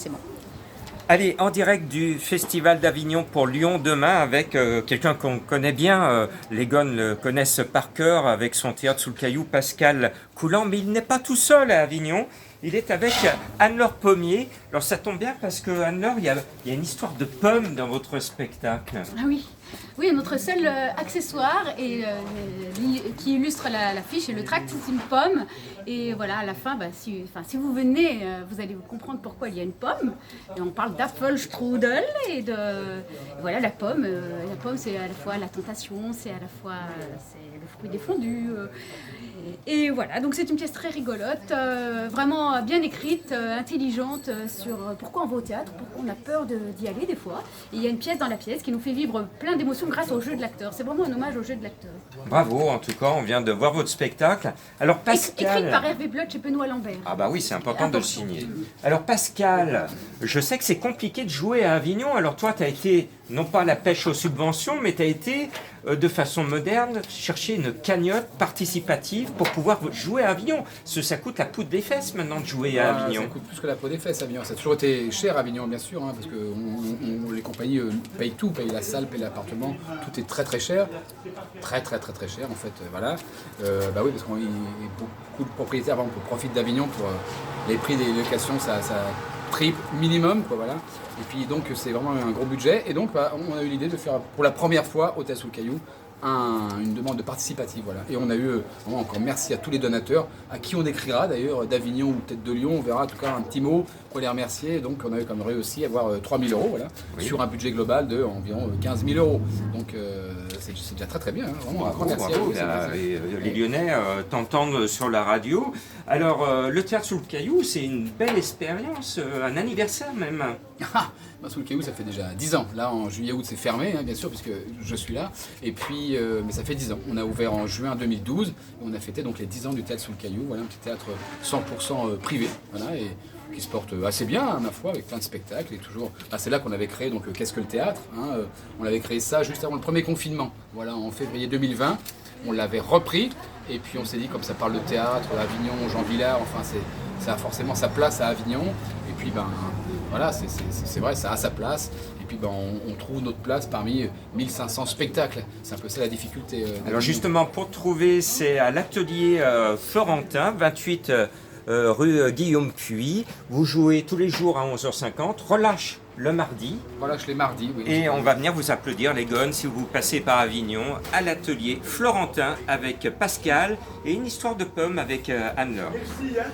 forcément. Allez, en direct du Festival d'Avignon pour Lyon demain avec quelqu'un qu'on connaît bien, les Gones le connaissent par cœur avec son théâtre sous le caillou, Pascal Coulant, mais il n'est pas tout seul à Avignon, il est avec Anne-Laure Pommier. Alors ça tombe bien parce que Anne-Laure, il y a une histoire de pommes dans votre spectacle. Ah oui, oui, notre seul accessoire qui illustre l'affiche et le tract, c'est une pomme. Et voilà, à la fin, si vous venez, vous allez comprendre pourquoi il y a une pomme. Et on parle d'Apfelstrudel et voilà, la pomme, c'est à la fois la tentation, c'est à la fois c'est le fruit défendu. Et voilà, donc c'est une pièce très rigolote, vraiment bien écrite, intelligente sur pourquoi on va au théâtre, pourquoi on a peur d'y aller des fois. Et il y a une pièce dans la pièce qui nous fait vivre plein d'émotions grâce au jeu de l'acteur. C'est vraiment un hommage au jeu de l'acteur. Bravo, en tout cas, on vient de voir votre spectacle. Alors Pascal... Écrite par Hervé Bloch et Benoît Lambert. Ah bah oui, c'est important de le signer. Alors Pascal, je sais que c'est compliqué de jouer à Avignon. Alors toi, tu as été, non pas à la pêche aux subventions, mais tu as été, de façon moderne, chercher une cagnotte participative pour pouvoir jouer à Avignon. Ça coûte la poudre des fesses maintenant de jouer à Avignon. Ça coûte plus que la peau des fesses, Avignon. Ça a toujours été cher, Avignon, bien sûr, parce que les compagnies payent tout, payent la salle, payent l'appartement. Tout est très très cher. Très très très très cher, en fait. Voilà. Bah oui, parce que beaucoup de propriétaires profitent d'Avignon pour les prix des locations, ça triple minimum, quoi, voilà. Et puis donc c'est vraiment un gros budget. Et donc on a eu l'idée de faire pour la première fois au Théâtre sous le Caillou une demande de participative, voilà. Et on a eu vraiment encore merci à tous les donateurs, à qui on écrira d'ailleurs d'Avignon ou peut-être de Lyon, on verra en tout cas un petit mot pour les remercier. Et donc on a eu comme réussi à avoir 3 000 €, voilà, sur un budget global de environ 15 000 €. Donc c'est déjà très très bien, vraiment un grand merci à vous. Les Lyonnais t'entendent sur la radio. Alors le Théâtre sous le Caillou, c'est une belle expérience, un anniversaire même. Sous le Caillou, ça fait déjà 10 ans. Là, en juillet-août, c'est fermé, bien sûr, puisque je suis là. Et puis, mais ça fait 10 ans. On a ouvert en juin 2012. Et on a fêté donc les 10 ans du Théâtre sous le Caillou. Voilà, un petit théâtre 100% privé. Voilà, et qui se porte assez bien, ma foi, avec plein de spectacles. Et toujours, c'est là qu'on avait créé donc Qu'est-ce que le théâtre, on avait créé ça juste avant le premier confinement. Voilà, en février 2020. On l'avait repris. Et puis, on s'est dit, comme ça parle de théâtre, Avignon, Jean Villard, enfin, ça a forcément sa place à Avignon. Et puis, voilà, c'est vrai, ça a sa place. Et puis on trouve notre place parmi 1500 spectacles. C'est un peu ça la difficulté. Alors justement, pour trouver, c'est à l'atelier Florentin, 28 rue Guillaume Puy. Vous jouez tous les jours à 11h50, relâche le mardi. Relâche les mardis, oui. Et on va venir vous applaudir, les Gones, si vous passez par Avignon, à l'atelier Florentin avec Pascal et une histoire de pommes avec Anne-Laure. Merci, hein.